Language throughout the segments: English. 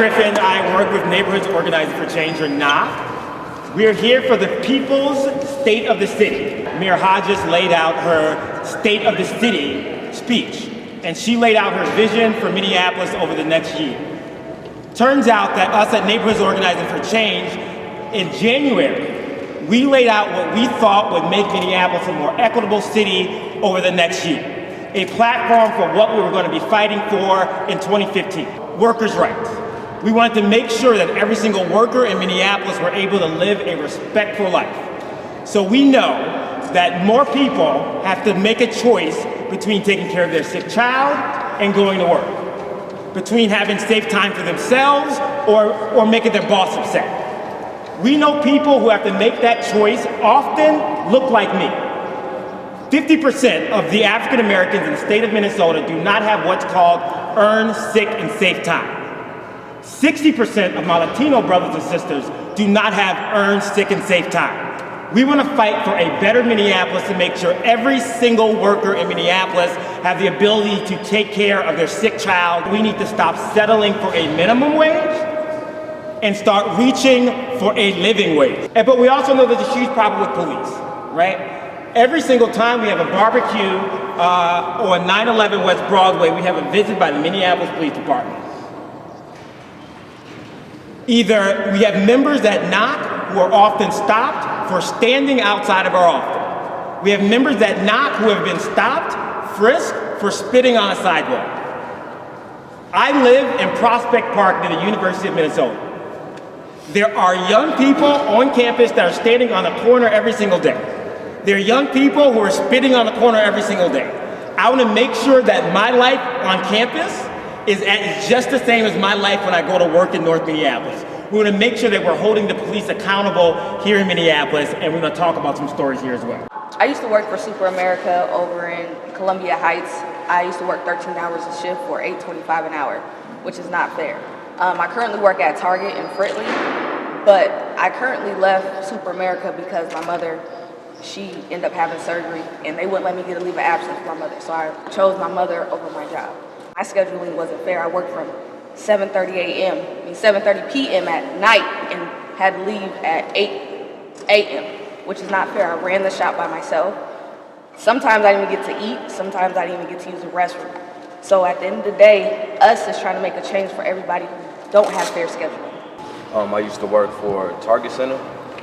Griffin. I work with Neighborhoods Organizing for Change, or NOC. We're here for the People's State of the City. Mayor Hodges laid out her State of the City speech, and she laid out her vision for Minneapolis over the next year. Turns out that us at Neighborhoods Organizing for Change, in January, we laid out what we thought would make Minneapolis a more equitable city over the next year. A platform for what we were going to be fighting for in 2015. Workers' rights. We wanted to make sure that every single worker in Minneapolis were able to live a respectful life. So we know that more people have to make a choice between taking care of their sick child and going to work, between having safe time for themselves or making their boss upset. We know people who have to make that choice often look like me. 50% of the African Americans in the state of Minnesota do not have what's called earned sick and safe time. 60% of my Latino brothers and sisters do not have earned sick and safe time. We want to fight for a better Minneapolis to make sure every single worker in Minneapolis have the ability to take care of their sick child. We need to stop settling for a minimum wage and start reaching for a living wage. But we also know there's a huge problem with police, right? Every single time we have a barbecue on 9/11 West Broadway, we have a visit by the Minneapolis Police Department. Either we have members that knock who are often stopped for standing outside of our office. We have members that knock who have been stopped, frisked for spitting on a sidewalk. I live in Prospect Park near the University of Minnesota. There are young people on campus that are standing on the corner every single day. There are young people who are spitting on the corner every single day. I want to make sure that my life on campus is just the same as my life when I go to work in North Minneapolis. We want to make sure that we're holding the police accountable here in Minneapolis, and we're going to talk about some stories here as well. I used to work for Super America over in Columbia Heights. I used to work 13 hours a shift for $8.25 an hour, which is not fair. I currently work at Target in Fritley, but I currently left Super America because my mother, she ended up having surgery, and they wouldn't let me get a leave of absence for my mother, so I chose my mother over my job. My scheduling wasn't fair. I worked from 7:30 p.m. at night and had to leave at 8 a.m., which is not fair. I ran the shop by myself. Sometimes I didn't even get to eat. Sometimes I didn't even get to use the restroom. So at the end of the day, us is trying to make a change for everybody who don't have fair scheduling. I used to work for Target Center.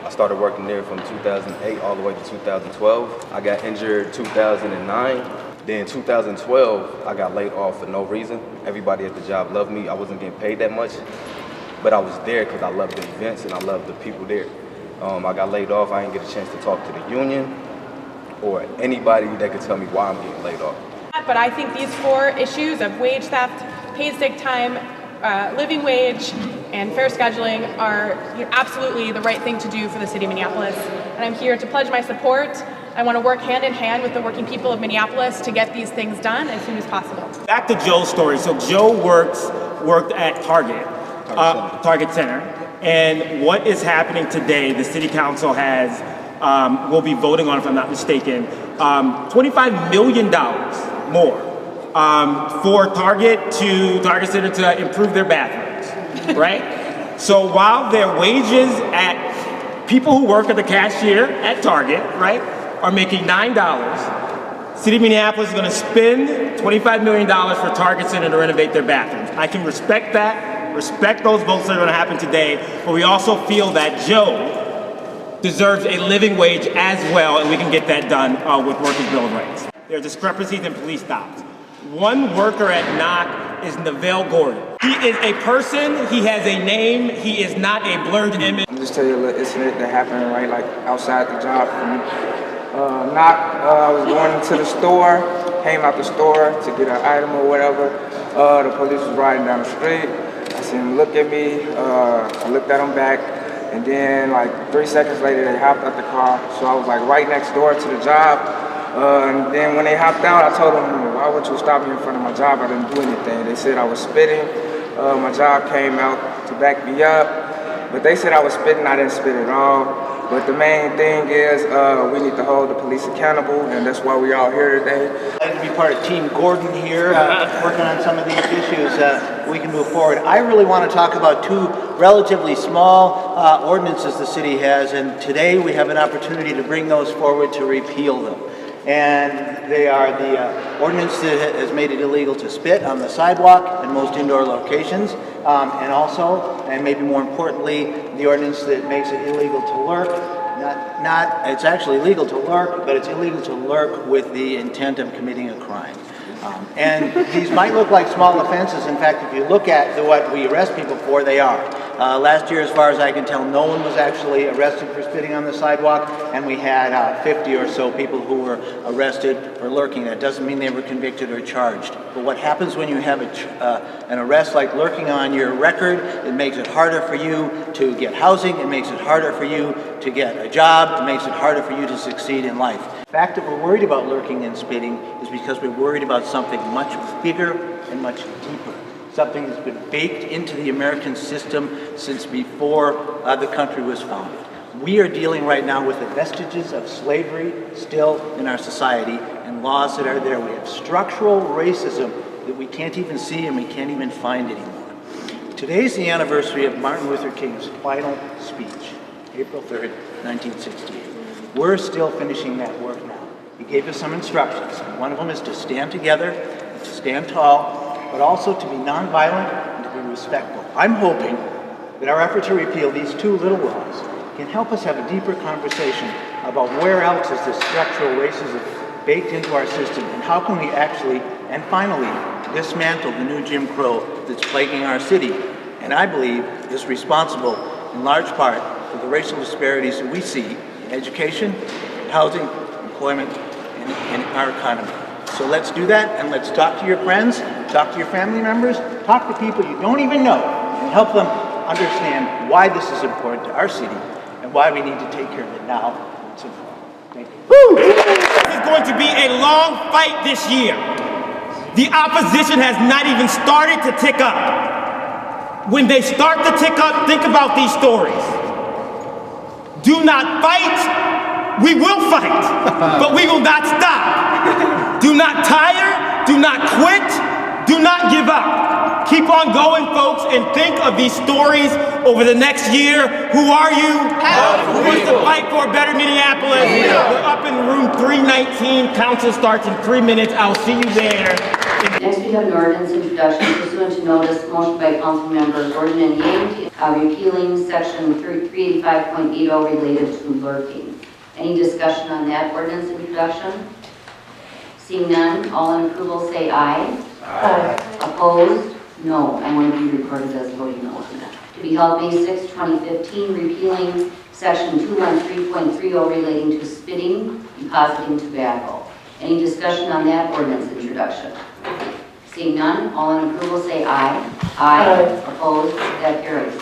I started working there from 2008 all the way to 2012. I got injured 2009. Then in 2012, I got laid off for no reason. Everybody at the job loved me. I wasn't getting paid that much, but I was there because I loved the events and I loved the people there. I got laid off. I didn't get a chance to talk to the union or anybody that could tell me why I'm getting laid off. But I think these four issues of wage theft, paid sick time, living wage, and fair scheduling are absolutely the right thing to do for the city of Minneapolis. And I'm here to pledge my support. I want to work hand in hand with the working people of Minneapolis to get these things done as soon as possible. Back to Joe's story. So Joe worked at Target Center. And what is happening today, the city council will be voting on, if I'm not mistaken, $25 million more for Target Center to improve their bathrooms, right? So while their wages at people who work at the cashier at Target, right, are making $9, City of Minneapolis is going to spend $25 million for Target Center to renovate their bathrooms. I can respect that, respect those votes that are going to happen today, but we also feel that Joe deserves a living wage as well, and we can get that done with Workers' Bill of Rights. There are discrepancies in police stops. One worker at NOC is Neville Gordon. He is a person, he has a name, he is not a blurred image. I'm just tell you a little incident that happened right like outside the job for me. I was going into the store, came out the store to get an item or whatever. The police was riding down the street. I seen them look at me, I looked at them back, and then like 3 seconds later they hopped out the car. So I was like right next door to the job. And then when they hopped out, I told them, why would you stop me in front of my job? I didn't do anything. They said I was spitting. My job came out to back me up. But they said I was spitting, I didn't spit at all. But the main thing is we need to hold the police accountable, and that's why we're all here today. I'd like to be part of Team Gordon here, working on some of these issues. We can move forward. I really want to talk about two relatively small ordinances the city has, and today we have an opportunity to bring those forward to repeal them. And they are the ordinance that has made it illegal to spit on the sidewalk in most indoor locations, and also, and maybe more importantly, the ordinance that makes it illegal to lurk. It's actually legal to lurk, but it's illegal to lurk with the intent of committing a crime. And these might look like small offenses. In fact, if you look at what we arrest people for, they are. Last year, as far as I can tell, no one was actually arrested for spitting on the sidewalk, and we had 50 or so people who were arrested for lurking. That doesn't mean they were convicted or charged. But what happens when you have an arrest like lurking on your record, it makes it harder for you to get housing, it makes it harder for you to get a job, it makes it harder for you to succeed in life. The fact that we're worried about lurking and spitting is because we're worried about something much bigger and much deeper. Something that's been baked into the American system since before the country was founded. We are dealing right now with the vestiges of slavery still in our society and laws that are there. We have structural racism that we can't even see and we can't even find anymore. Today's the anniversary of Martin Luther King's final speech, April 3rd, 1968. We're still finishing that work now. He gave us some instructions. One of them is to stand together, to stand tall, but also to be nonviolent and to be respectful. I'm hoping that our effort to repeal these two little laws can help us have a deeper conversation about where else is this structural racism baked into our system, and how can we actually and finally dismantle the new Jim Crow that's plaguing our city, and I believe is responsible in large part for the racial disparities that we see in education, in housing, employment, and in our economy. So let's do that, and let's talk to your friends, talk to your family members, talk to people you don't even know, and help them understand why this is important to our city and why we need to take care of it now. So, thank you. Woo! This is going to be a long fight this year. The opposition has not even started to tick up. When they start to tick up, think about these stories. Do not fight. We will fight, but we will not stop. Do not tire. Do not quit. Do not give up. Keep on going, folks, and think of these stories over the next year. Who are you? Who wants to fight for a better Minneapolis? We're up in room 319. Council starts in 3 minutes. I'll see you there. Next, we have an ordinance introduction pursuant to notice motion by Council Member Gordon and Yang, repealing section 385.80 related to lurking. Any discussion on that ordinance introduction? Seeing none, all in approval say aye. Aye. Opposed? No. I want to be recorded as voting no on that. To be held May 6, 2015, repealing section 213.30 relating to spitting, depositing tobacco. Any discussion on that ordinance introduction? Seeing none, all in approval say aye. Aye. Opposed? That carries.